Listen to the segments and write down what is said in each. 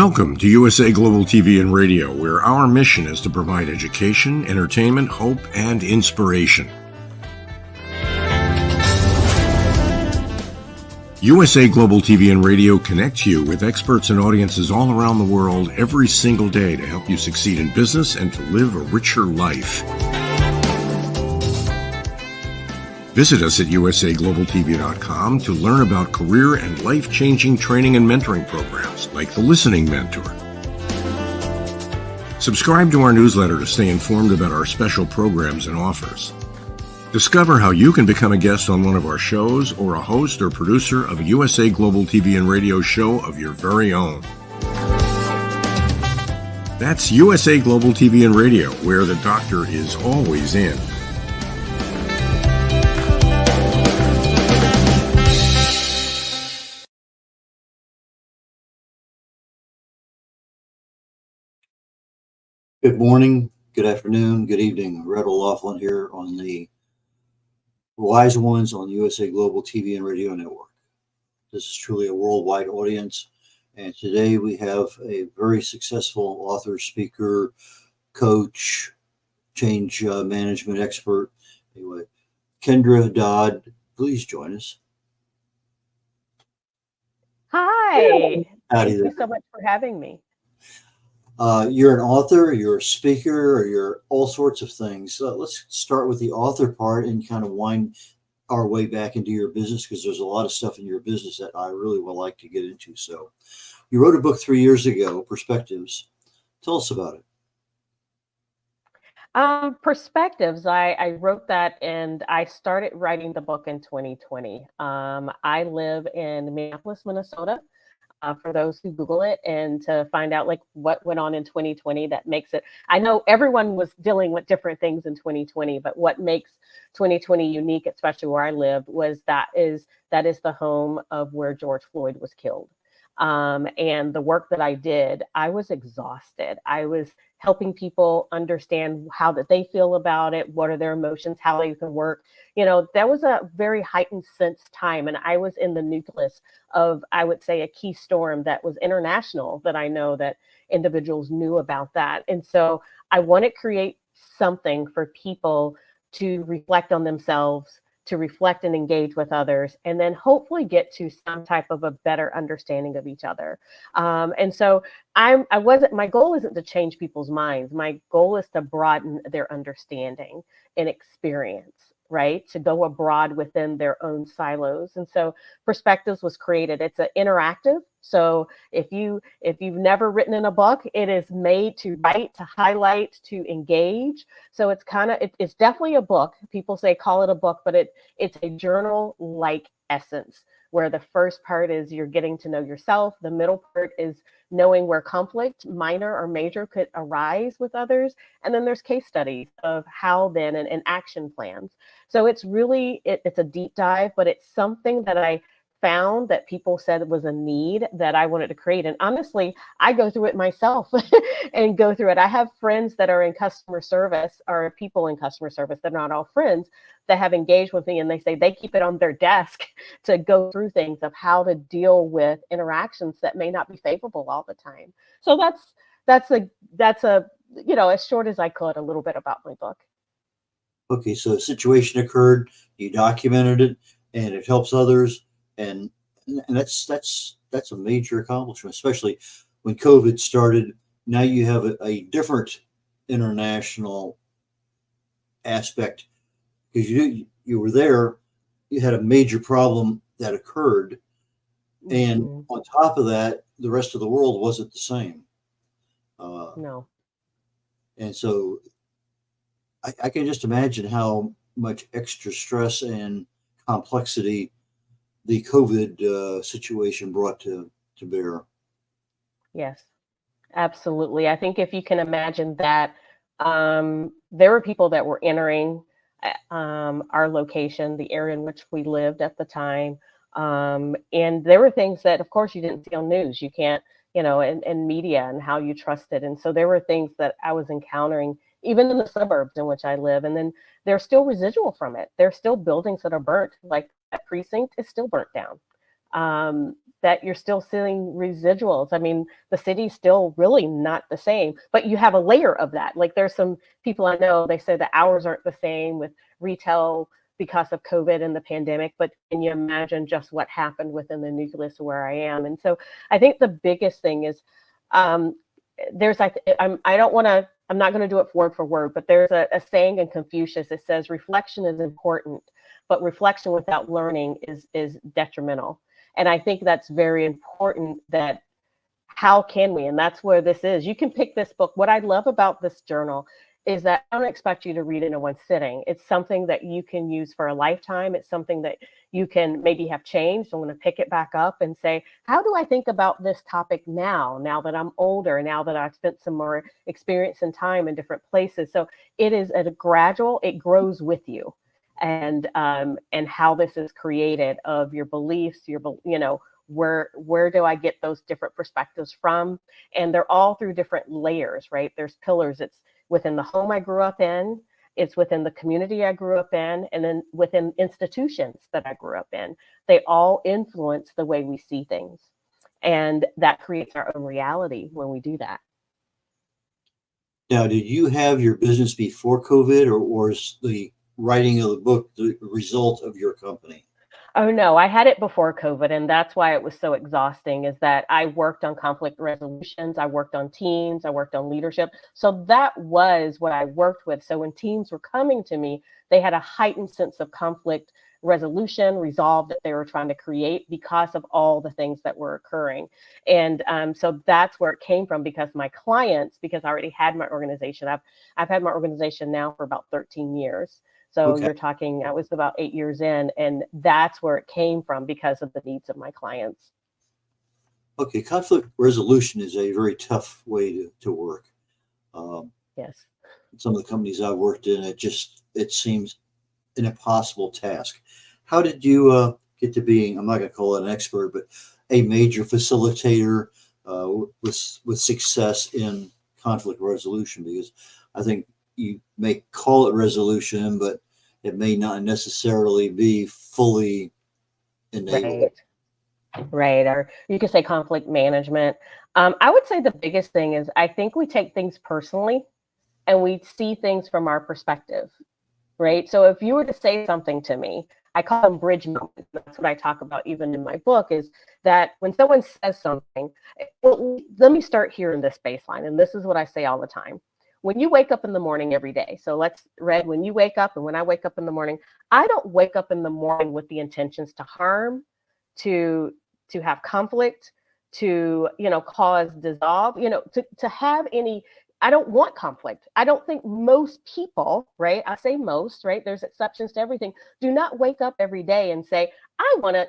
Welcome to USA Global TV and Radio, where our mission is to provide education, entertainment, hope, and inspiration. USA Global TV and Radio connects you with experts and audiences all around the world every single day to help you succeed in business and to live a richer life. Visit us at USAGlobalTV.com to learn about career and life-changing training and mentoring programs like the Listening Mentor. Subscribe to our newsletter to stay informed about our special programs and offers. Discover how you can become a guest on one of our shows or a host or producer of a USA Global TV and Radio show of your very own. That's USA Global TV and Radio, where the doctor is always in. Good morning, good afternoon, good evening. Red O'Loughlin here on the Wise Ones on USA Global TV and Radio Network. This is truly a worldwide audience, and today we have a very successful author, speaker, coach, change management expert. Anyway, Kendra Dodd, please join us. Hi. Howdy Thank there. you so much for having me. You're an author, you're a speaker, or you're all sorts of things. Let's start with the author part and kind of wind our way back into your business, because there's a lot of stuff in your business that I really would like to get into. So you wrote a book 3 years ago, Perspectives. Tell us about it. Perspectives. I wrote that and I started writing the book in 2020. I live in Minneapolis, Minnesota. For those who Google it, and to find out like what went on in 2020 that makes it. I know everyone was dealing with different things in 2020, but what makes 2020 unique, especially where I lived, was that is the home of where George Floyd was killed. And the work that I did, I was exhausted. I was helping people understand how that they feel about it, what are their emotions, how they can work. You know, that was a very heightened sense time. And I was in the nucleus of, I would say, a key storm that was international, that I know that individuals knew about that. And so I want to create something for people to reflect on themselves, to reflect and engage with others, and then hopefully get to some type of a better understanding of each other. And so my goal isn't to change people's minds. My goal is to broaden their understanding and experience, right? To go abroad within their own silos. And so Perspectives was created. It's an interactive. So if you've never written in a book, it is made to write, to highlight, to engage. So it's definitely a book. People say call it a book, but it's a journal-like essence, where the first part is you're getting to know yourself. The middle part is knowing where conflict, minor or major, could arise with others. And then there's case studies of how then and action plans. So it's really, it's a deep dive, but it's something that I found that people said was a need that I wanted to create. And honestly, I go through it myself and go through it. I have friends that are in customer service, or people in customer service, they're not all friends, that have engaged with me, and they say they keep it on their desk to go through things of how to deal with interactions that may not be favorable all the time. So that's a you know, as short as I could, a little bit about my book. Okay, so a situation occurred, you documented it, and it helps others. And that's a major accomplishment, especially when COVID started. Now you have a different international aspect, because you were there, you had a major problem that occurred, and on top of that, the rest of the world wasn't the same. No. And so I can just imagine how much extra stress and complexity the COVID situation brought to bear. Yes, absolutely. I think if you can imagine that, there were people that were entering our location, the area in which we lived at the time. And there were things that, of course, you didn't see on news. You can't, you know, and media and how you trusted. And so there were things that I was encountering, even in the suburbs in which I live. And then there's still residual from it. There's still buildings that are burnt, like that precinct is still burnt down. that you're still seeing residuals. I mean, the city's still really not the same, but you have a layer of that. Like there's some people I know, they say the hours aren't the same with retail because of COVID and the pandemic, but can you imagine just what happened within the nucleus of where I am? And so I think the biggest thing is there's, I don't want to, I'm not going to do it word for word, but there's a saying in Confucius that says reflection is important, but reflection without learning is detrimental. And I think that's very important, that how can we, and that's where this is. You can pick this book. What I love about this journal is that I don't expect you to read it in one sitting. It's something that you can use for a lifetime. It's something that you can maybe have changed. I'm going to pick it back up and say, how do I think about this topic now that I'm older, now that I've spent some more experience and time in different places? So it is at a gradual, it grows with you. And how this is created of your beliefs, where do I get those different perspectives from? And they're all through different layers, right? There's pillars. It's within the home I grew up in, it's within the community I grew up in, and then within institutions that I grew up in. They all influence the way we see things. And that creates our own reality when we do that. Now, did you have your business before COVID, or is the writing of the book the result of your company? Oh, no, I had it before COVID, and that's why it was so exhausting, is that I worked on conflict resolutions, I worked on teams, I worked on leadership. So that was what I worked with. So when teams were coming to me, they had a heightened sense of conflict resolution, resolve that they were trying to create because of all the things that were occurring. And so that's where it came from, because my clients, because I already had my organization, I've had my organization now for about 13 years. So You're talking, I was about 8 years in, and that's where it came from, because of the needs of my clients. Okay, conflict resolution is a very tough way to work. Yes. Some of the companies I've worked in, it seems an impossible task. How did you get to being, I'm not going to call it an expert, but a major facilitator with success in conflict resolution? Because I think you may call it resolution, but it may not necessarily be fully enabled. Right. Or you could say conflict management. I would say the biggest thing is, I think we take things personally and we see things from our perspective, right? So if you were to say something to me, I call them bridge moments. That's what I talk about even in my book, is that when someone says something, well, let me start here in this baseline. And this is what I say all the time. When you wake up in the morning every day, so when you wake up and when I wake up in the morning, I don't wake up in the morning with the intentions to harm, to have conflict, to, cause dissolve, to have any, I don't want conflict. I don't think most people, right? I say most, right? There's exceptions to everything. Do not wake up every day and say, I want to,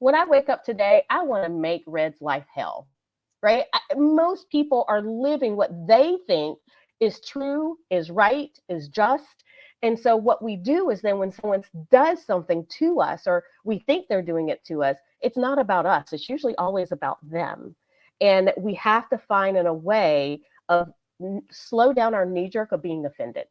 when I wake up today, I want to make Red's life hell, right? Most people are living what they think is true, is right, is just. And so what we do is then when someone does something to us, or we think they're doing it to us, it's not about us. It's usually always about them. And we have to find a way of slow down our knee jerk of being offended,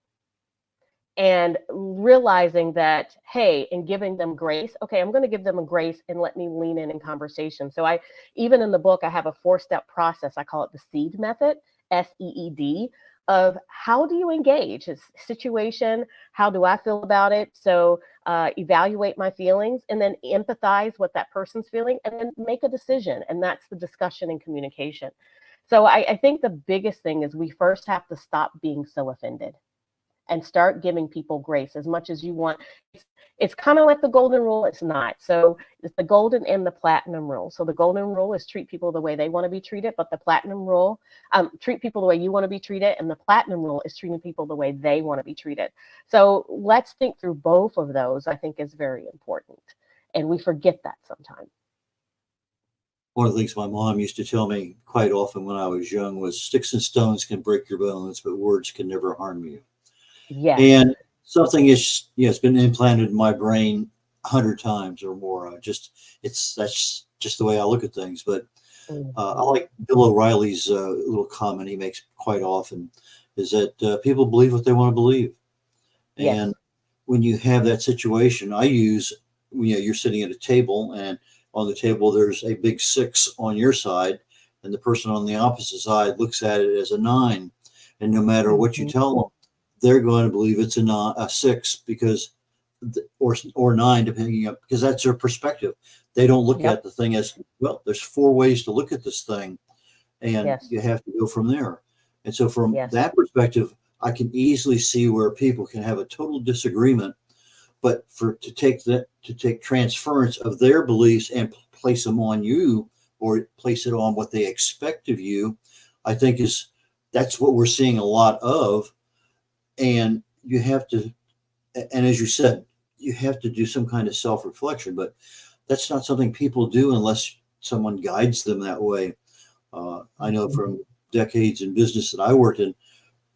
and realizing that, hey, and giving them grace. Okay, I'm going to give them a grace and let me lean in conversation. So even in the book, I have a 4-step process. I call it the SEED method, SEED, of how do you engage? It's situation, how do I feel about it? So evaluate my feelings, and then empathize what that person's feeling, and then make a decision. And that's the discussion and communication. So I think the biggest thing is we first have to stop being so offended and start giving people grace as much as you want. It's kind of like the golden rule. It's not. So it's the golden and the platinum rule. So the golden rule is treat people the way they want to be treated, but the platinum rule, treat people the way you want to be treated, and the platinum rule is treating people the way they want to be treated. So let's think through both of those. I think is very important, and we forget that sometimes. One of the things my mom used to tell me quite often when I was young was, sticks and stones can break your bones, but words can never harm you. Yes. And something it's been implanted in my brain 100 times or more. That's just the way I look at things. But I like Bill O'Reilly's little comment he makes quite often, is that people believe what they want to believe. Yes. And when you have that situation, you're sitting at a table, and on the table, there's a big 6 on your side, and the person on the opposite side looks at it as a 9. And no matter what you tell them, they're going to believe it's a 6 because, or 9, depending on, because that's their perspective. They don't look at the thing as, well, there's 4 ways to look at this thing, and you have to go from there. And so from that perspective, I can easily see where people can have a total disagreement, but to take transference of their beliefs and place them on you, or place it on what they expect of you, I think that's what we're seeing a lot of. And you have to, and as you said, you have to do some kind of self-reflection, but that's not something people do unless someone guides them that way. I know from decades in business that I worked in,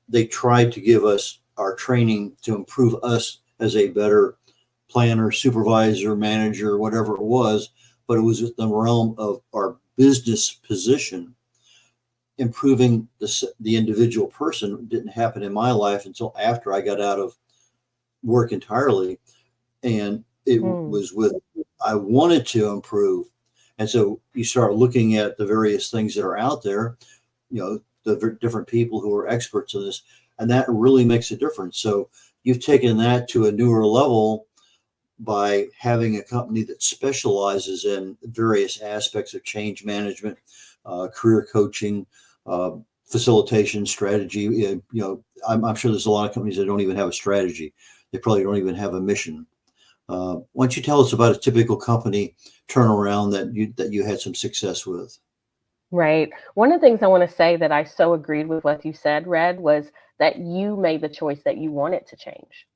they tried to give us our training to improve us as a better planner, supervisor, manager, whatever it was, but it was in the realm of our business position. Improving the individual person didn't happen in my life until after I got out of work entirely. And it was I wanted to improve. And so you start looking at the various things that are out there, the different people who are experts in this, and that really makes a difference. So you've taken that to a newer level by having a company that specializes in various aspects of change management, career coaching, facilitation, strategy. I'm sure there's a lot of companies that don't even have a strategy. They probably don't even have a mission. Why don't you tell us about a typical company turnaround that you had some success with? Right. One of the things I want to say that I so agreed with what you said, Red, was that you made the choice that you wanted to change.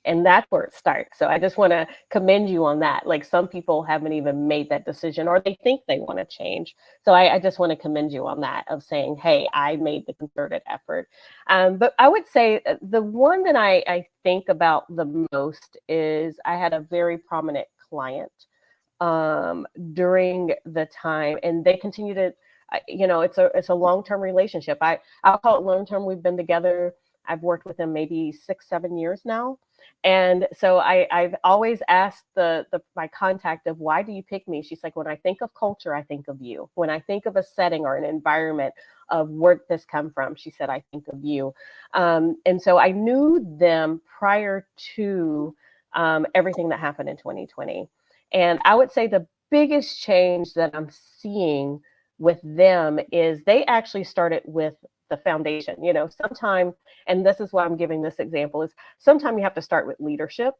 And that's where it starts. So I just want to commend you on that. Like, some people haven't even made that decision, or they think they want to change. So I just want to commend you on that, of saying, hey, I made the concerted effort. But I would say the one that I think about the most is I had a very prominent client during the time, and they continue to, it's a long-term relationship. I'll call it long-term. We've been together. I've worked with them maybe 6-7 years now. And so I've always asked my contact of, why do you pick me? She's like, when I think of culture, I think of you. When I think of a setting or an environment of where did this come from, she said, I think of you. And so I knew them prior to everything that happened in 2020. And I would say the biggest change that I'm seeing with them is they actually started with the foundation. Sometime, and this is why I'm giving this example, is sometimes you have to start with leadership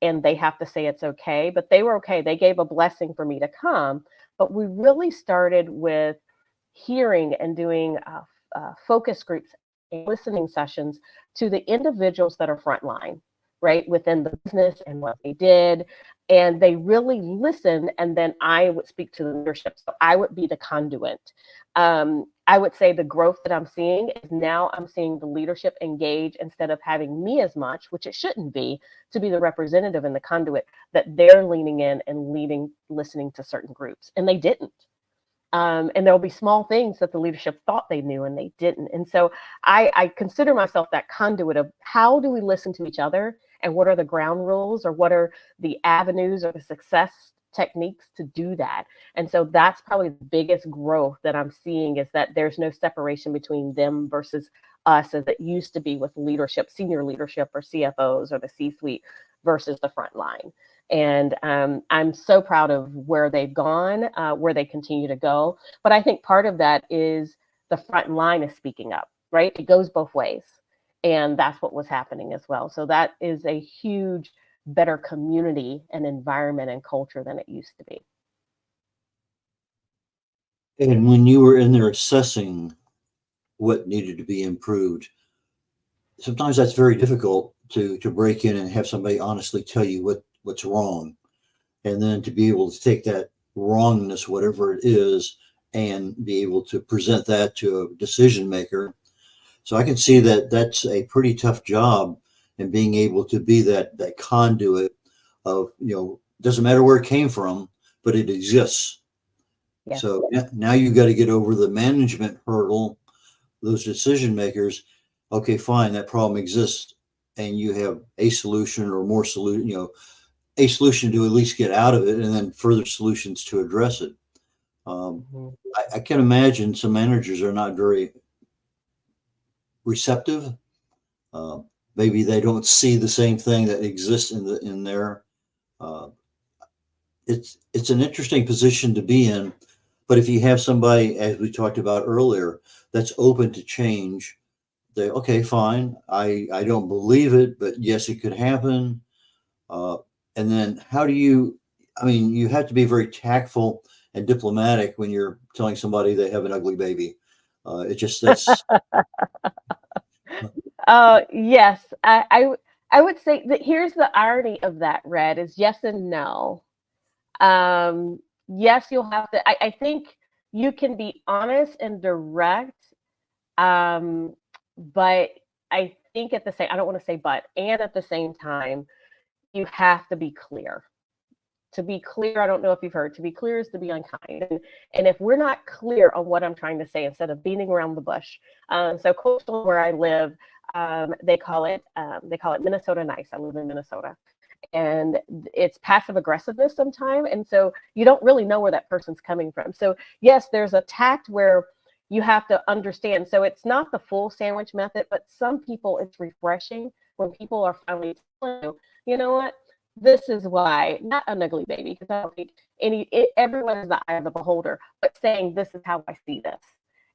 and they have to say it's okay, but they were okay. They gave a blessing for me to come, but we really started with hearing and doing focus groups and listening sessions to the individuals that are frontline, right, within the business and what they did. And they really listened, and then I would speak to the leadership. So I would be the conduit. I would say the growth that I'm seeing is now I'm seeing the leadership engage, instead of having me as much, which it shouldn't be, to be the representative and the conduit, that they're leaning in and listening to certain groups. And they didn't. And there'll be small things that the leadership thought they knew and they didn't. And so I consider myself that conduit of, how do we listen to each other, and what are the ground rules, or what are the avenues or the success techniques to do that. And so that's probably the biggest growth that I'm seeing, is that there's no separation between them versus us, as it used to be with leadership, senior leadership, or CFOs, or the C-suite versus the front line. And I'm so proud of where they've gone, where they continue to go. But I think part of that is the front line is speaking up, right? It goes both ways. And that's what was happening as well. So that is a huge, better community and environment and culture than it used to be. And when you were in there assessing what needed to be improved, sometimes that's very difficult to break in and have somebody honestly tell you what's wrong. And then to be able to take that wrongness, whatever it is, and be able to present that to a decision maker. So I can see that that's a pretty tough job, and being able to be that conduit of, doesn't matter where it came from, but it exists. Yes. So now you've got to get over the management hurdle, those decision makers. Okay, fine, that problem exists, and you have a solution or more solution, a solution to at least get out of it, and then further solutions to address it. I can imagine some managers are not very receptive. Maybe they don't see the same thing that exists in there. It's an interesting position to be in, but if you have somebody, as we talked about earlier, that's open to change, they okay, fine. I don't believe it, but yes, it could happen. And then how do you? I mean, you have to be very tactful and diplomatic when you're telling somebody they have an ugly baby. It just that's Yes, I would say that here's the irony of that, Red, is yes and no. Yes, you'll have to, I think you can be honest and direct, but I think at the same, I don't want to say but, and at the same time, you have to be clear. To be clear, I don't know if you've heard, to be clear is to be unkind. And if we're not clear on what I'm trying to say, instead of beating around the bush. So coastal where I live, they call it Minnesota nice. I live in Minnesota. And it's passive aggressiveness sometimes. And so you don't really know where that person's coming from. So yes, there's a tact where you have to understand. So it's not the full sandwich method, but some people, it's refreshing when people are finally telling you, you know what? This is why, not an ugly baby, because I don't think everyone is the eye of the beholder, but saying this is how I see this.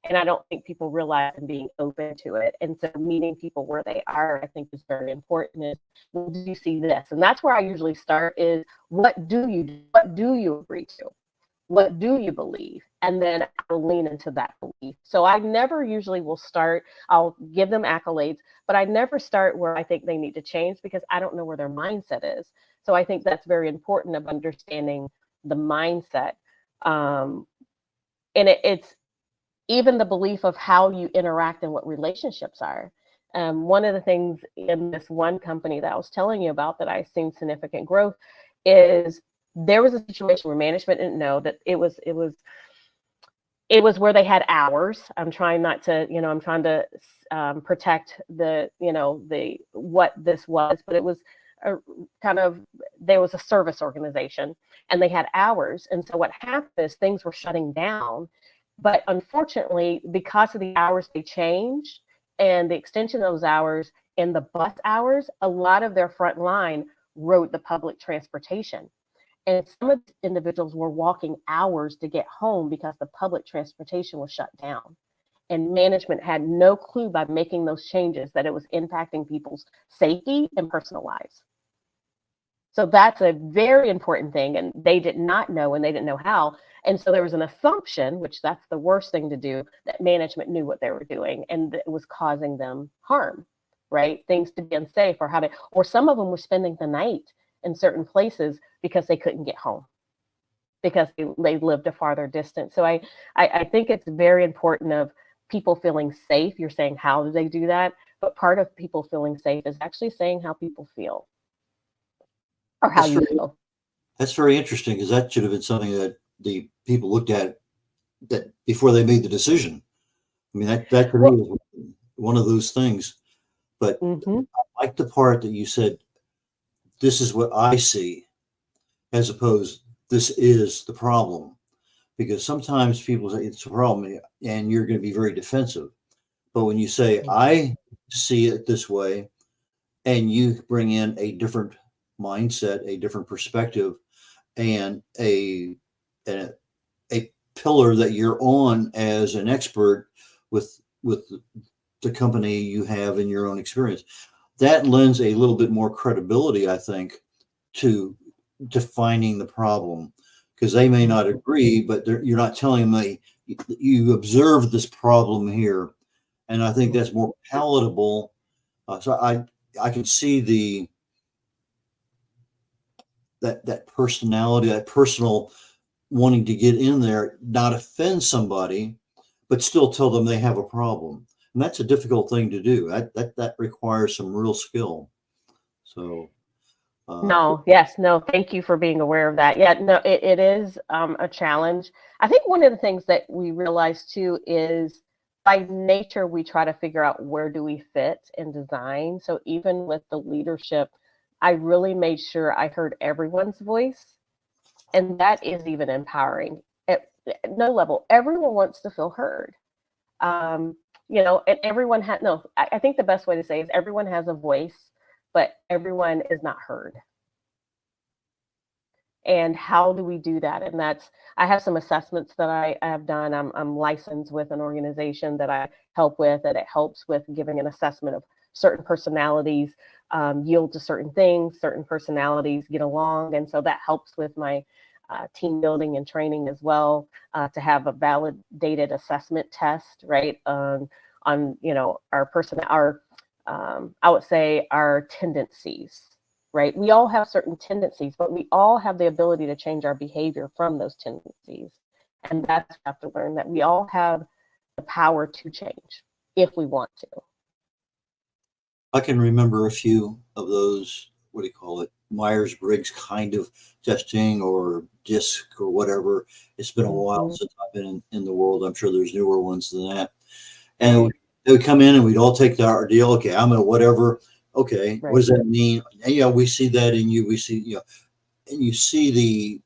And I don't think people realize and being open to it. And so meeting people where they are, I think is very important. Is, well, do you see this? And that's where I usually start is, what do you do? What do you agree to? What do you believe? And then I'll lean into that belief. So I never usually will start, I'll give them accolades, but I never start where I think they need to change, because I don't know where their mindset is. So I think that's very important, of understanding the mindset. And it's even the belief of how you interact and what relationships are. One of the things in this one company that I was telling you about that I've seen significant growth is there was a situation where management didn't know that it was where they had hours. I'm trying not to, I'm trying to protect the, what this was, but it was there was a service organization and they had hours. And so what happened is things were shutting down, but unfortunately, because of the hours they changed and the extension of those hours and the bus hours, a lot of their front line rode the public transportation. And some of the individuals were walking hours to get home because the public transportation was shut down. And management had no clue by making those changes that it was impacting people's safety and personal lives. So that's a very important thing. And they did not know, and they didn't know how. And so there was an assumption, which that's the worst thing to do, that management knew what they were doing and that it was causing them harm, right? Things to be unsafe, or some of them were spending the night in certain places because they couldn't get home, because they lived a farther distance. So I think it's very important of people feeling safe. You're saying, how do they do that? But part of people feeling safe is actually saying how people feel, or how you feel. That's very interesting, because that should have been something that the people looked at that before they made the decision. I mean, that to me is one of those things. But I like the part that you said, this is what I see, as opposed, this is the problem. Because sometimes people say it's a problem and you're going to be very defensive. But when you say, I see it this way, and you bring in a different mindset, a different perspective, and a pillar that you're on as an expert with the company you have in your own experience, that lends a little bit more credibility, I think, to defining the problem, because they may not agree, but you're not telling them you observed this problem here, and I think that's more palatable. So I can see that personality, that personal wanting to get in there, not offend somebody, but still tell them they have a problem. And that's a difficult thing to do. That requires some real skill. So no, thank you for being aware of that. Yeah, no, it is a challenge. I think one of the things that we realize too is, by nature, we try to figure out where do we fit in design. So even with the leadership I really made sure I heard everyone's voice. And that is even empowering. At no level, everyone wants to feel heard. And everyone had, no, I think the best way to say is everyone has a voice, but everyone is not heard. And how do we do that? And I have some assessments that I have done. I'm licensed with an organization that I help with, and it helps with giving an assessment of certain personalities yield to certain things, certain personalities get along. And so that helps with my team building and training as well, to have a validated assessment test, right? On I would say our tendencies. Right? We all have certain tendencies, but we all have the ability to change our behavior from those tendencies. And that's what we have to learn, that we all have the power to change if we want to. I can remember a few of those, what do you call it, Myers-Briggs kind of testing or DISC or whatever. It's been a while since I've been in the world. I'm sure there's newer ones than that. And they would come in and we'd all take our deal. Okay, I'm going to whatever. Okay, what does that mean? And, we see that in you. We see, and you see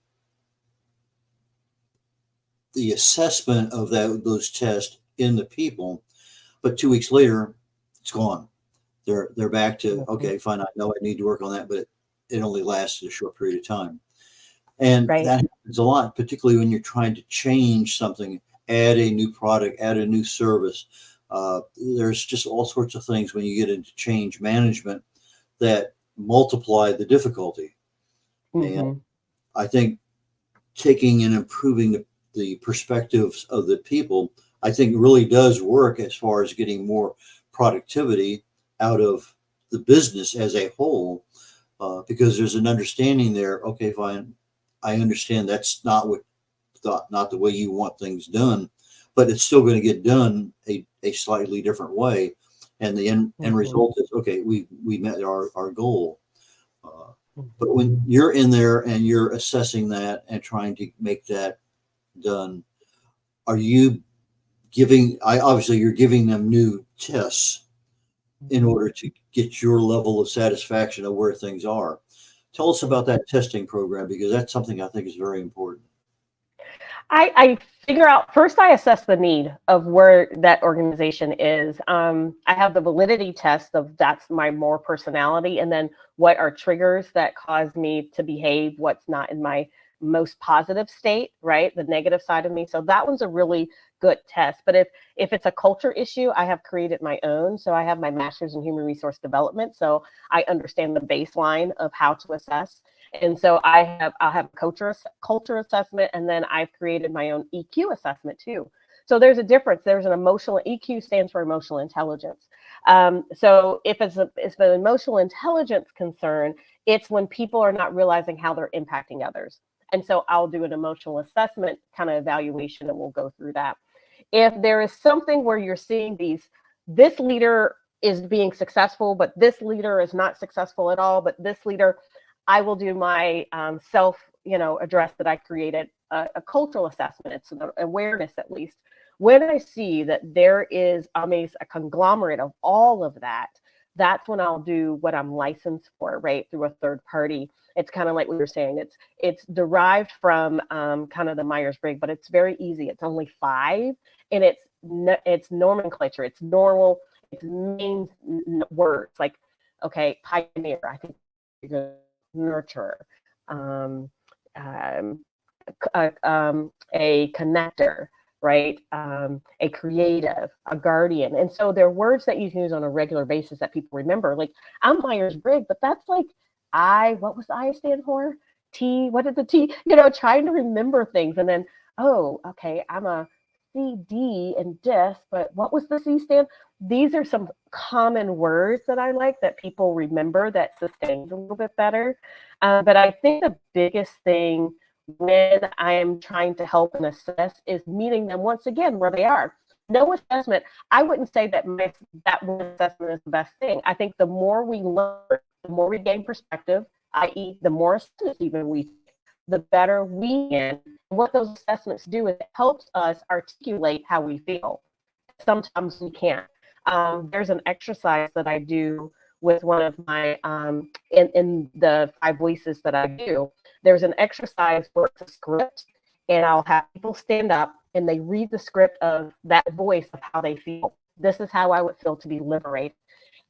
the assessment of those tests in the people, but 2 weeks later, it's gone. They're back to, okay, fine. I know I need to work on that, but it only lasted a short period of time. And that happens a lot, particularly when you're trying to change something, add a new product, add a new service. There's just all sorts of things when you get into change management that multiply the difficulty. And I think taking and improving the perspectives of the people, I think really does work as far as getting more productivity out of the business as a whole, because there's an understanding there. Okay, fine. I understand that's not the way you want things done, but it's still going to get done a slightly different way. And the end result is, okay, we met our goal. But when you're in there and you're assessing that and trying to make that done, are you obviously you're giving them new tests in order to get your level of satisfaction of where things are. Tell us about that testing program, because that's something I think is very important. I figure out, first I assess the need of where that organization is. I have the validity test of that's my more personality, and then what are triggers that cause me to behave what's not in my most positive state, right? The negative side of me. So that one's a really good test. But if it's a culture issue, I have created my own. So I have my master's in human resource development. So I understand the baseline of how to assess. And so I'll have a culture assessment, and then I've created my own EQ assessment too. So there's a difference. There's an emotional, EQ stands for emotional intelligence. So if it's an emotional intelligence concern, it's when people are not realizing how they're impacting others. And so I'll do an emotional assessment kind of evaluation, and we'll go through that. If there is something where you're seeing this leader is being successful, but this leader is not successful at all, but this leader, I will do my self, address that I created, a cultural assessment. It's an awareness, at least. When I see that there is a conglomerate of all of that, that's when I'll do what I'm licensed for, right, through a third party. It's kind of like we were saying, it's derived from kind of the Myers-Briggs, but it's very easy. It's only 5, and it's nomenclature. It's normal. It's main words like, okay, pioneer. I think you're going to nurture, a connector, right? A creative, a guardian. And so there are words that you can use on a regular basis that people remember. Like, I'm Myers-Briggs, but that's like what was the I stand for? T, what did the T, trying to remember things. And then, oh, okay, I'm a CD and DIS, but what was the C stand? These are some common words that I like that people remember that sustains a little bit better. But I think the biggest thing when I am trying to help and assess is meeting them once again where they are. No assessment. I wouldn't say that that one assessment is the best thing. I think the more we learn, the more we gain perspective, i.e. the more assessments even we take, the better we can. What those assessments do is it helps us articulate how we feel. Sometimes we can't. There's an exercise that I do with one of my, in the 5 voices that I do, there's an exercise where it's a script, and I'll have people stand up and they read the script of that voice of how they feel. This is how I would feel to be liberated.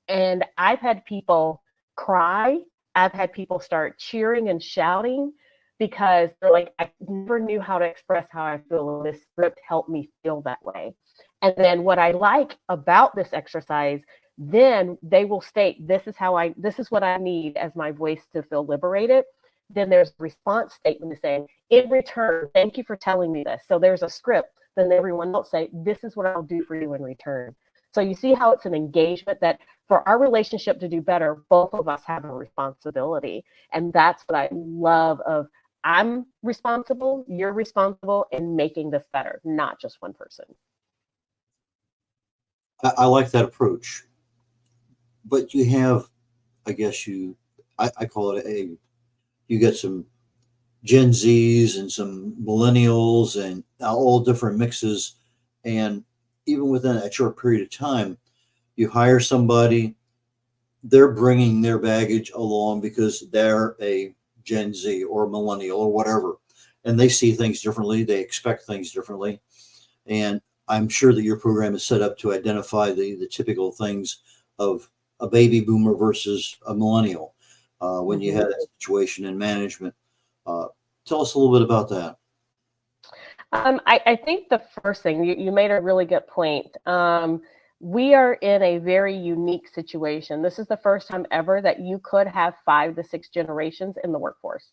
And I've had people cry. I've had people start cheering and shouting because they're like, I never knew how to express how I feel. This script helped me feel that way. And then what I like about this exercise, then they will state, this is what I need as my voice to feel liberated. Then there's a response statement saying, in return, thank you for telling me this. So there's a script. Then everyone else say, this is what I'll do for you in return. So you see how it's an engagement that for our relationship to do better, both of us have a responsibility. And that's what I love of, I'm responsible, you're responsible in making this better, not just one person. I like that approach. But you have, I guess I call it you get some Gen Zs and some millennials and all different mixes. And even within that short period of time, you hire somebody, they're bringing their baggage along because they're a Gen Z or a millennial or whatever, and they see things differently. They expect things differently. And I'm sure that your program is set up to identify the typical things of a baby boomer versus a millennial when you had that situation in management. Tell us a little bit about that. I think the first thing, you made a really good point. We are in a very unique situation. This is the first time ever that you could have 5 to 6 generations in the workforce.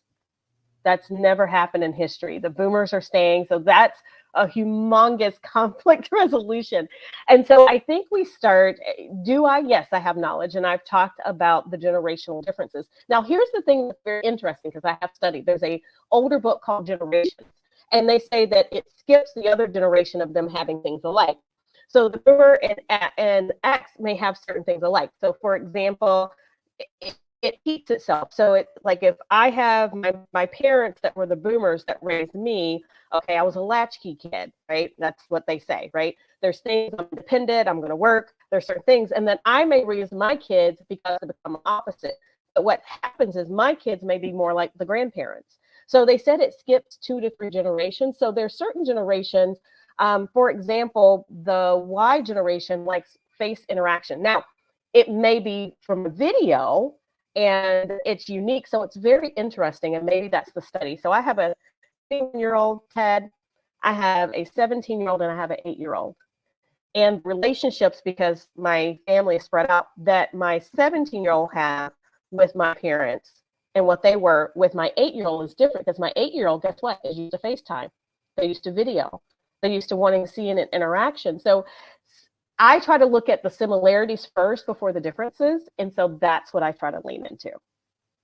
That's never happened in history. The boomers are staying, so that's a humongous conflict resolution. And so I think we start, yes, I have knowledge, and I've talked about the generational differences. Now, here's the thing that's very interesting, because I have studied. There's a older book called Generations, and they say that it skips the other generation of them having things alike. So the boomer and X may have certain things alike. So for example, it keeps itself. So it's like if I have my parents that were the boomers that raised me, okay, I was a latchkey kid, right? That's what they say, right? There's things, I'm independent, I'm going to work, there's certain things. And then I may raise my kids because they become opposite. But what happens is my kids may be more like the grandparents. So they said it skips 2 to 3 generations. So there's certain generations, for example, the Y generation likes face interaction. Now, it may be from a video and it's unique. So it's very interesting. And maybe that's the study. So I have a 15-year-old, Ted, I have a 17-year-old, and I have an 8-year-old. And relationships, because my family is spread out, that my 17-year-old have with my parents and what they were with my 8-year-old is different, because my 8-year-old, guess what, is used to FaceTime. They're used to video. They're used to wanting to see an interaction. So I try to look at the similarities first before the differences. And so that's what I try to lean into,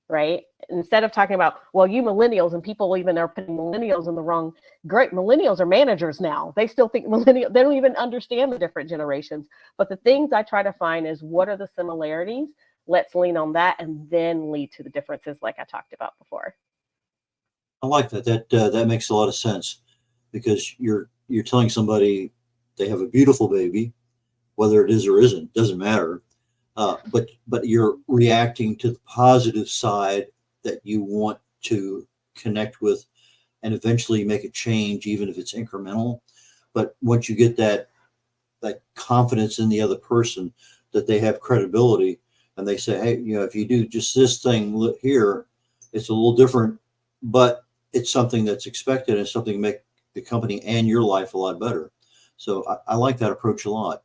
right? Instead of talking about, well, you millennials, and people even are putting millennials in the wrong, great, millennials are managers now. They still think they don't even understand the different generations. But the things I try to find is, what are the similarities? Let's lean on that and then lead to the differences like I talked about before. I like that. That makes a lot of sense, because you're telling somebody they have a beautiful baby, whether it is or isn't, doesn't matter. But you're reacting to the positive side that you want to connect with and eventually make a change, even if it's incremental. But once you get that confidence in the other person, that they have credibility, and they say, hey, if you do just this thing here, it's a little different, but it's something that's expected, and something to make the company and your life a lot better. So I like that approach a lot.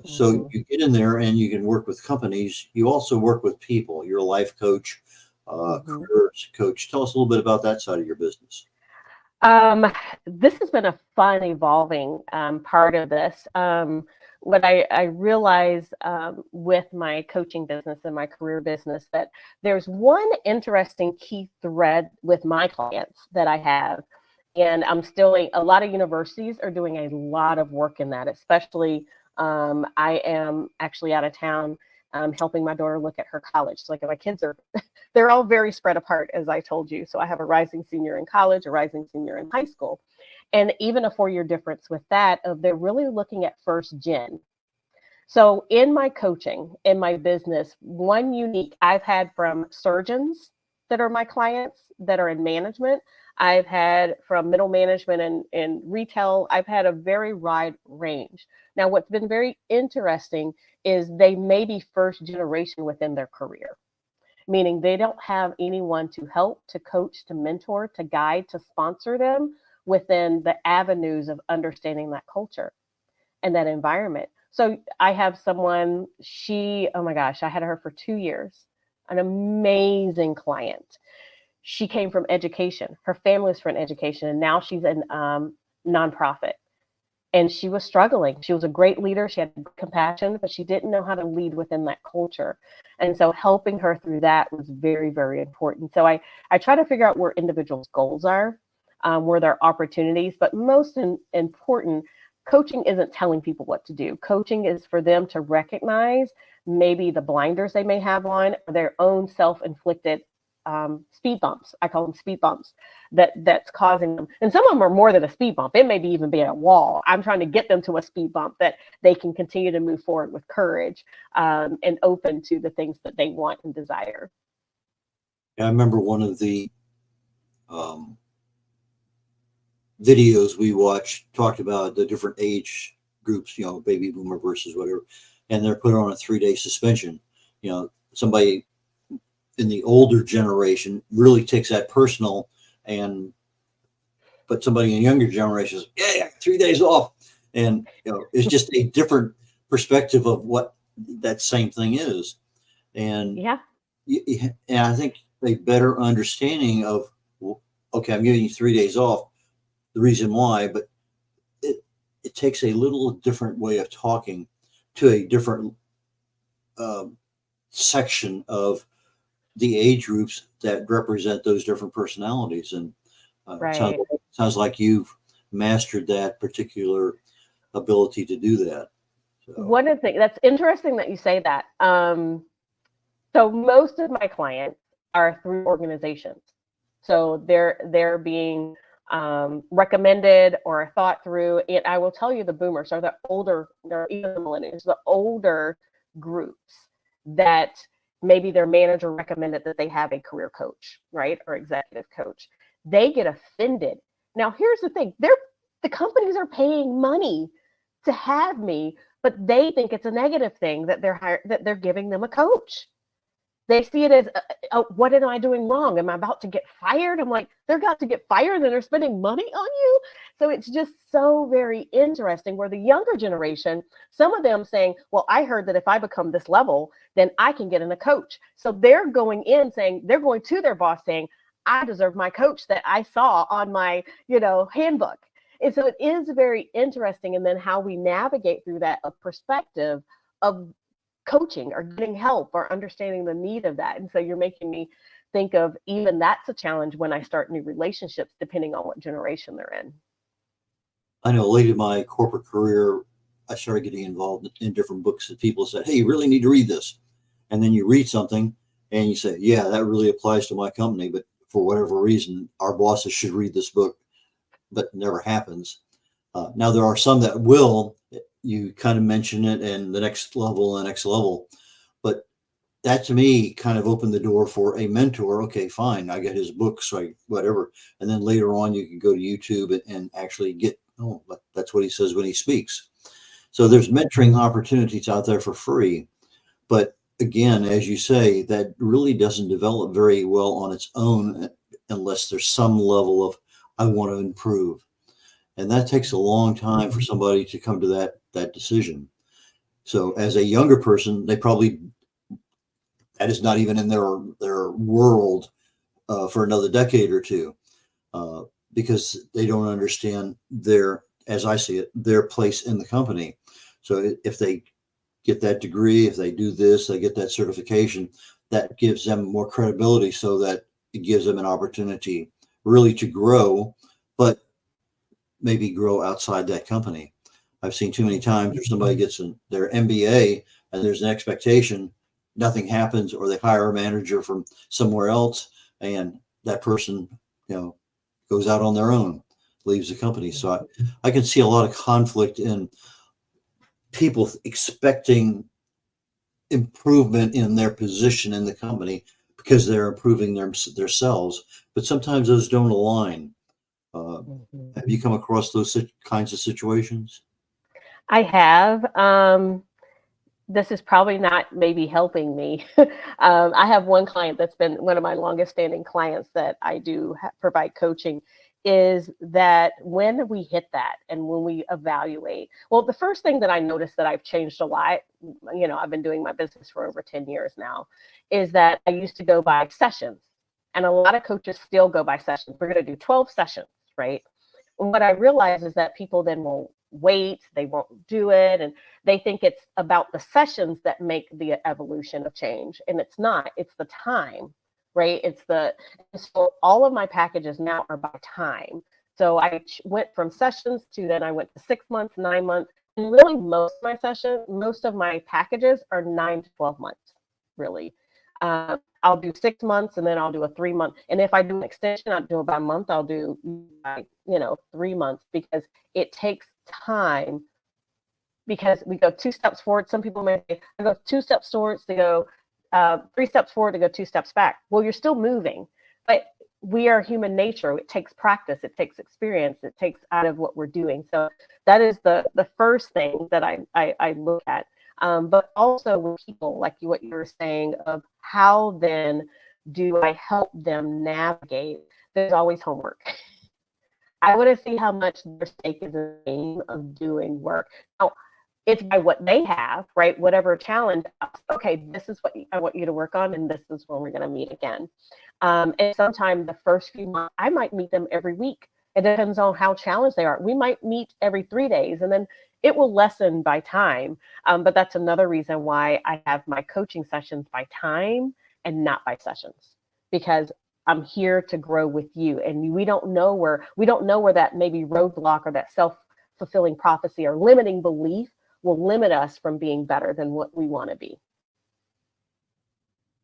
So you get in there and you can work with companies. You also work with people. You're a life coach, career coach. Tell us a little bit about that side of your business. This has been a fun, evolving part of this. What I realize with my coaching business and my career business, that there's one interesting key thread with my clients that I have. And a lot of universities are doing a lot of work in that, especially I am actually out of town helping my daughter look at her college. So like my kids they're all very spread apart, as I told you. So I have a rising senior in college, a rising senior in high school, and even a 4-year difference with that. They're really looking at first gen. So in my coaching, in my business, one unique I've had from surgeons that are my clients that are in management. I've had from middle management and retail. I've had a very wide range. Now, what's been very interesting is they may be first generation within their career, meaning they don't have anyone to help, to coach, to mentor, to guide, to sponsor them within the avenues of understanding that culture and that environment. So I have someone, oh my gosh, I had her for 2 years, an amazing client. She came from education. Her family was from education, and now she's in nonprofit. And she was struggling. She was a great leader. She had compassion, but she didn't know how to lead within that culture. And so helping her through that was very, very important. So I try to figure out where individuals' goals are, where there are opportunities, but most important, coaching isn't telling people what to do. Coaching is for them to recognize maybe the blinders they may have on, or their own self-inflicted speed bumps. I call them speed bumps that's causing them. And some of them are more than a speed bump. It may be even be a wall. I'm trying to get them to a speed bump that they can continue to move forward with courage and open to the things that they want and desire. I remember one of the videos we watched talked about the different age groups, baby boomer versus whatever, and they're put on a 3-day suspension. Somebody in the older generation really takes that personal, but somebody in younger generations, yeah, 3 days off, and it's just a different perspective of what that same thing is, and and I think a better understanding of, okay, I'm giving you 3 days off, the reason why, but it takes a little different way of talking to a different section of the age groups that represent those different personalities. And right. sounds like you've mastered that particular ability to do that. So. One of the things that's interesting that you say that. So most of my clients are through organizations. So they're being recommended or thought through. And I will tell you, the boomers are they're even the millennials, the older groups that maybe their manager recommended that they have a career coach, right? Or executive coach. They get offended. Now, here's the thing. The companies are paying money to have me, but they think it's a negative thing that they're giving them a coach. They see it as, what am I doing wrong? Am I about to get fired? I'm like, they're about to get fired and they're spending money on you. So it's just so very interesting where the younger generation, some of them saying, well, I heard that if I become this level, then I can get in a coach. So they're going to their boss saying, I deserve my coach that I saw on my, handbook. And so it is very interesting. And then how we navigate through that perspective of coaching or getting help or understanding the need of that. And so you're making me think of even that's a challenge when I start new relationships, depending on what generation they're in. I know late in my corporate career, I started getting involved in different books that people said, hey, you really need to read this. And then you read something and you say, yeah, that really applies to my company. But for whatever reason, our bosses should read this book, but it never happens. Now, there are some that will. You kind of mention it and the next level. But that to me kind of opened the door for a mentor. Okay, fine. I get his books, whatever. And then later on, you can go to YouTube and actually get, that's what he says when he speaks. So there's mentoring opportunities out there for free. But again, as you say, that really doesn't develop very well on its own unless there's some level of, I want to improve. And that takes a long time for somebody to come to that decision. So as a younger person, that is not even in their world for another decade or two, because they don't understand as I see it, their place in the company. So if they get that degree, if they do this, they get that certification, that gives them more credibility, so that it gives them an opportunity really to grow, but maybe grow outside that company. I've seen too many times where somebody gets their MBA and there's an expectation, nothing happens, or they hire a manager from somewhere else and that person, goes out on their own, leaves the company. So I can see a lot of conflict in people expecting improvement in their position in the company because they're improving themselves, but sometimes those don't align. Have you come across those kinds of situations? I have. This is probably not maybe helping me. I have one client that's been one of my longest standing clients that I do provide coaching, is that when we hit that and when we evaluate, well, the first thing that I noticed that I've changed a lot, I've been doing my business for over 10 years now, is that I used to go by sessions, and a lot of coaches still go by sessions. We're going to do 12 sessions, right? And what I realize is that people then won't wait, they won't do it, and they think it's about the sessions that make the evolution of change, and it's not. It's the time, right? So all of my packages now are by time. So I went from sessions to, then I went to 6 months, 9 months, and really most of my packages are 9 to 12 months, really. I'll do 6 months, and then I'll do a 3 month. And if I do an extension, I'll do it by month. I'll do, 3 months, because it takes time, because we go 2 steps forward. Some people may say, I go 2 steps forwards to go 3 steps forward to go 2 steps back. Well, you're still moving, but we are human nature. It takes practice. It takes experience. It takes out of what we're doing. So that is the first thing that I look at. But also with people, like what you were saying, of how then do I help them navigate? There's always homework. I want to see how much their stake is in the game of doing work. Now, it's by what they have, right? Whatever challenge, okay, this is what I want you to work on, and this is when we're going to meet again. And sometimes the first few months, I might meet them every week. It depends on how challenged they are. We might meet every 3 days, and then it will lessen by time. But that's another reason why I have my coaching sessions by time and not by sessions, because I'm here to grow with you. And we don't know where that maybe roadblock or that self-fulfilling prophecy or limiting belief will limit us from being better than what we want to be.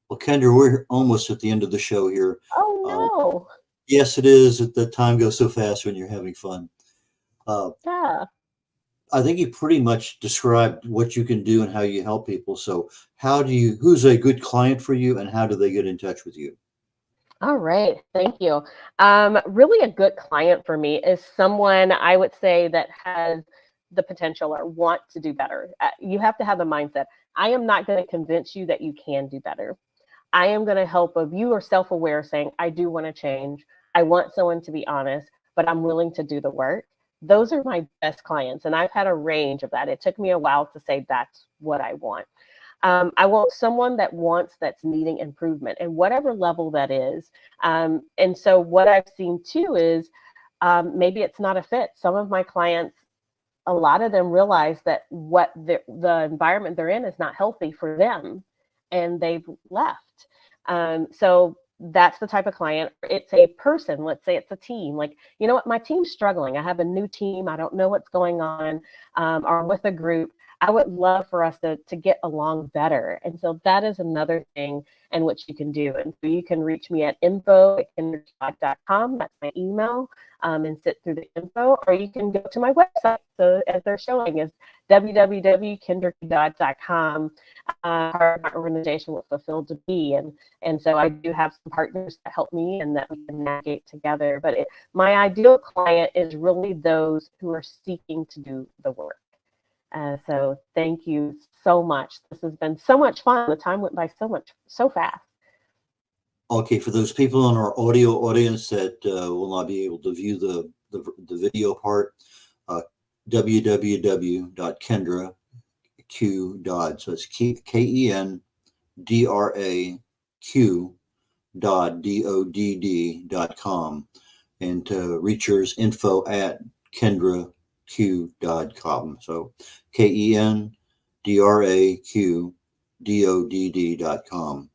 Well, Kendra, we're almost at the end of the show here. Oh, no. Yes, it is. The time goes so fast when you're having fun. Yeah. I think you pretty much described what you can do and how you help people. So who's a good client for you, and how do they get in touch with you? All right. Thank you. Really a good client for me is someone, I would say, that has the potential or want to do better. You have to have the mindset. I am not going to convince you that you can do better. I am going to help if you are self-aware, saying, I do want to change. I want someone to be honest, but I'm willing to do the work. Those are my best clients. And I've had a range of that. It took me a while to say that's what I want. I want someone that's needing improvement, and whatever level that is. And so what I've seen too is maybe it's not a fit. Some of my clients, a lot of them realize that what the environment they're in is not healthy for them, and they've left. So that's the type of client. It's a person, let's say it's a team. Like, you know what, my team's struggling. I have a new team. I don't know what's going on, or with a group. I would love for us to get along better. And so that is another thing in which you can do. And so you can reach me at info@kendradodd.com. That's my email, and sit through the info, or you can go to my website. So as they're showing is www.kendradodd.com. Part of my organization was fulfilled to be. And so I do have some partners that help me and that we can navigate together. But my ideal client is really those who are seeking to do the work. So thank you so much. This has been so much fun. The time went by so fast. Okay, for those people in our audio audience that will not be able to view the video part, www.kendraq.dodd. So it's KENDRAQ .dodd.com, and to reach her is info@kendraq.com. So KENDRAQ.dodd.com.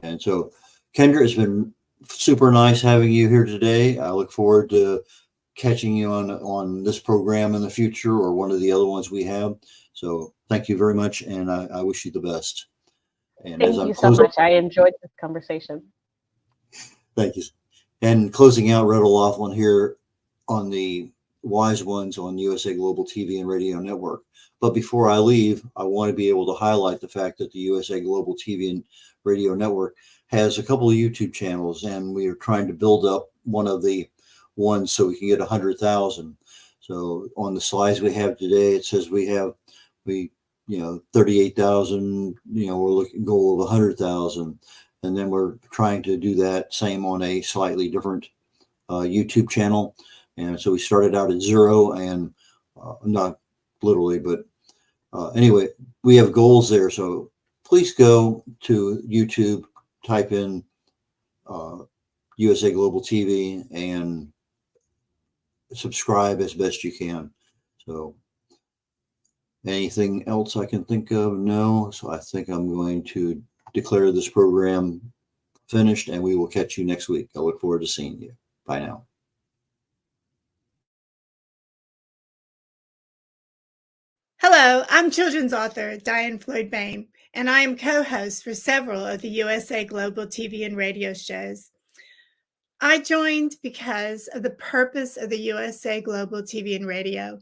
And so, Kendra, it's been super nice having you here today. I look forward to catching you on this program in the future, or one of the other ones we have. So thank you very much, and I wish you the best. And thank you so much. I enjoyed this conversation. Thank you. And closing out, Red O'Laughlin here on the Wise Ones on USA Global TV and Radio Network. But before I leave, I want to be able to highlight the fact that the USA Global TV and Radio Network has a couple of YouTube channels, and we are trying to build up one of the ones so we can get 100,000. So on the slides we have today, it says we 38,000. We're looking goal of 100,000, and then we're trying to do that same on a slightly different YouTube channel. And so we started out at 0, and not literally, but anyway, we have goals there. So please go to YouTube, type in USA Global TV, and subscribe as best you can. So anything else I can think of? No. So I think I'm going to declare this program finished, and we will catch you next week. I look forward to seeing you. Bye now. Hello, I'm children's author Diane Floyd Bain, and I am co-host for several of the USA Global TV and radio shows. I joined because of the purpose of the USA Global TV and radio.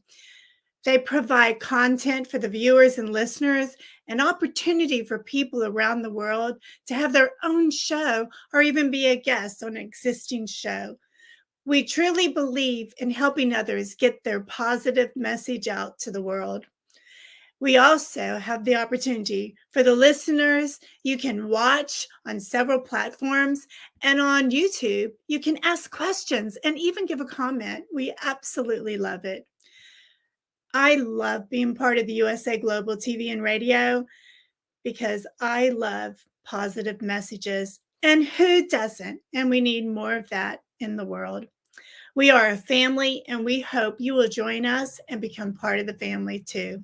They provide content for the viewers and listeners, an opportunity for people around the world to have their own show or even be a guest on an existing show. We truly believe in helping others get their positive message out to the world. We also have the opportunity for the listeners. You can watch on several platforms, and on YouTube, you can ask questions and even give a comment. We absolutely love it. I love being part of the USA Global TV and radio because I love positive messages, and who doesn't? And we need more of that in the world. We are a family, and we hope you will join us and become part of the family too.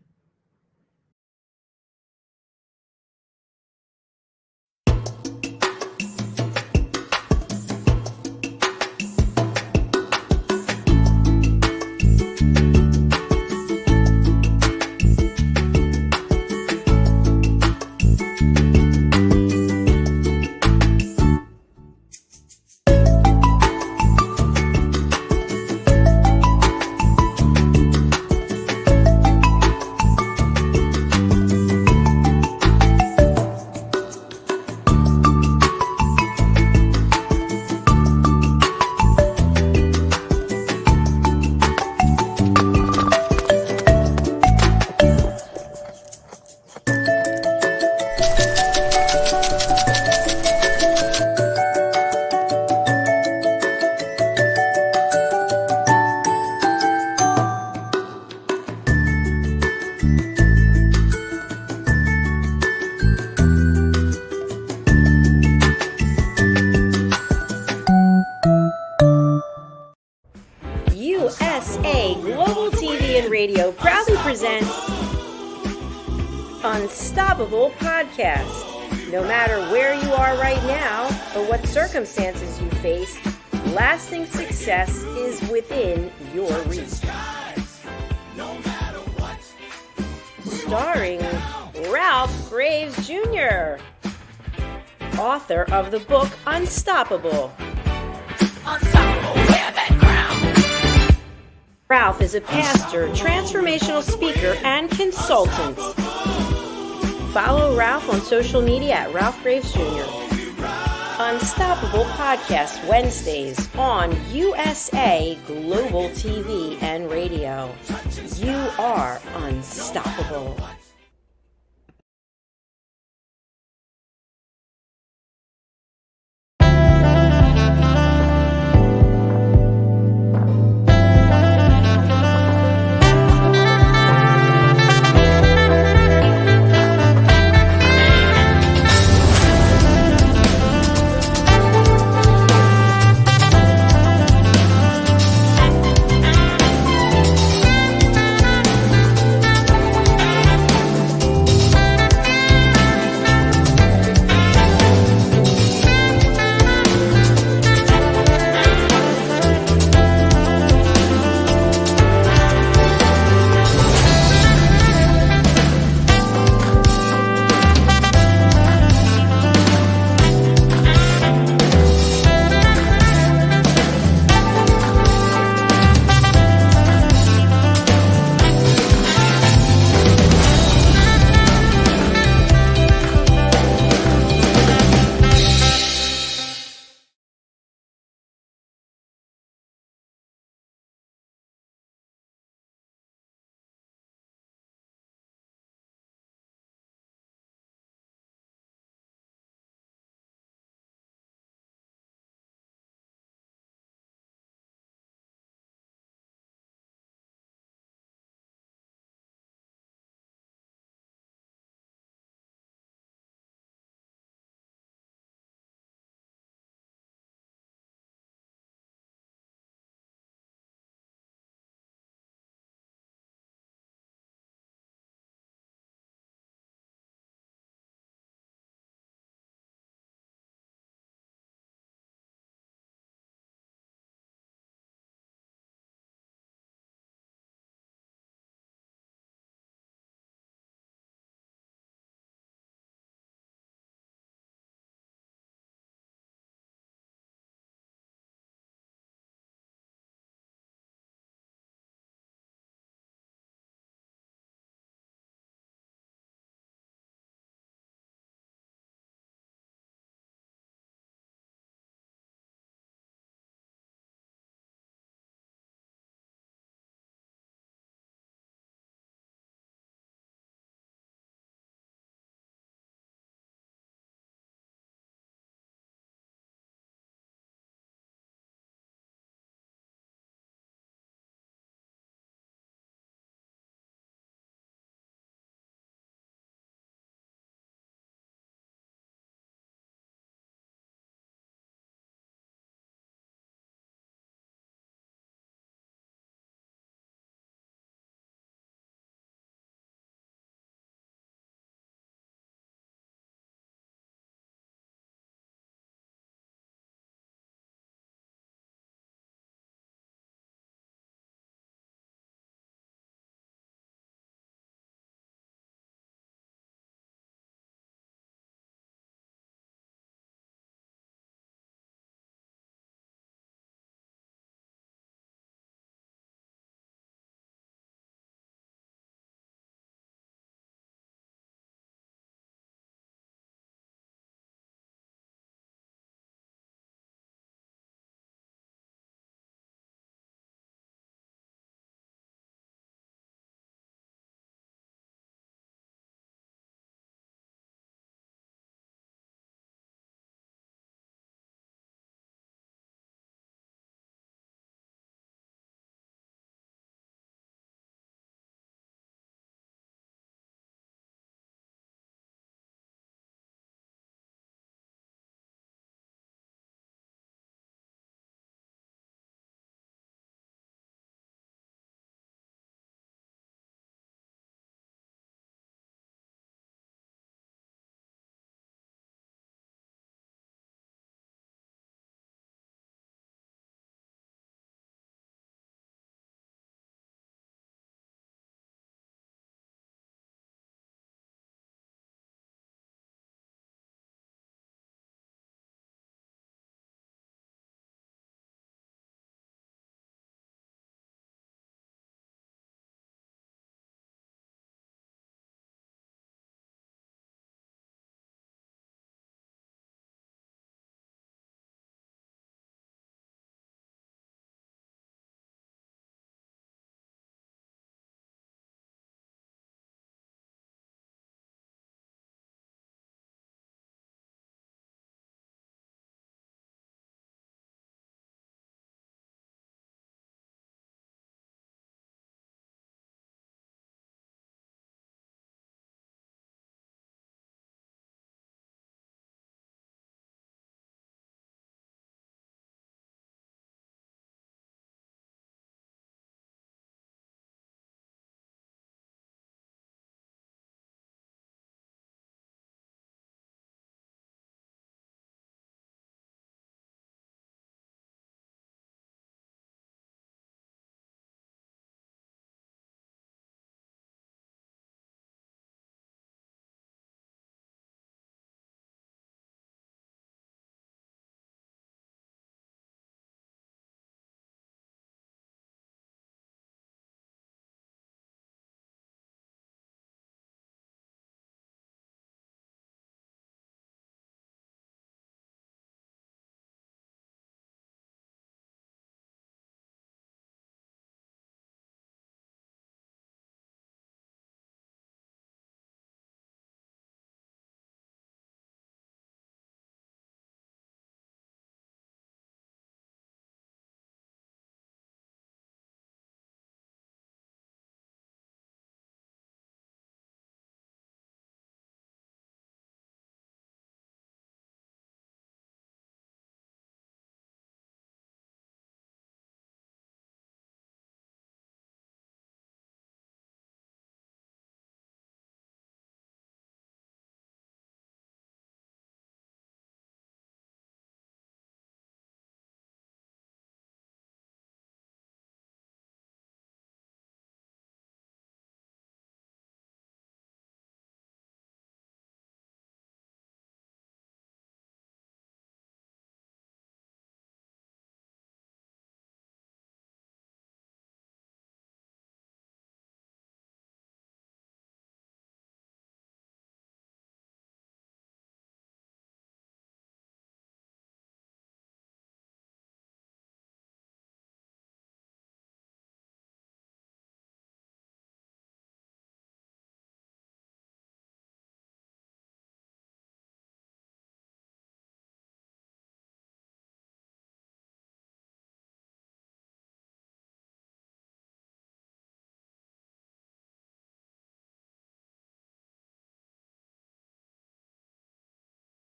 USA Global TV and Radio proudly presents Unstoppable Podcast. No matter where you are right now or what circumstances you face, lasting success is within your reach. Starring Ralph Graves Jr., author of the book Unstoppable. Ralph is a pastor, transformational speaker, and consultant. Follow Ralph on social media at Ralph Graves Jr. Unstoppable Podcast Wednesdays on USA Global TV and Radio. You are unstoppable.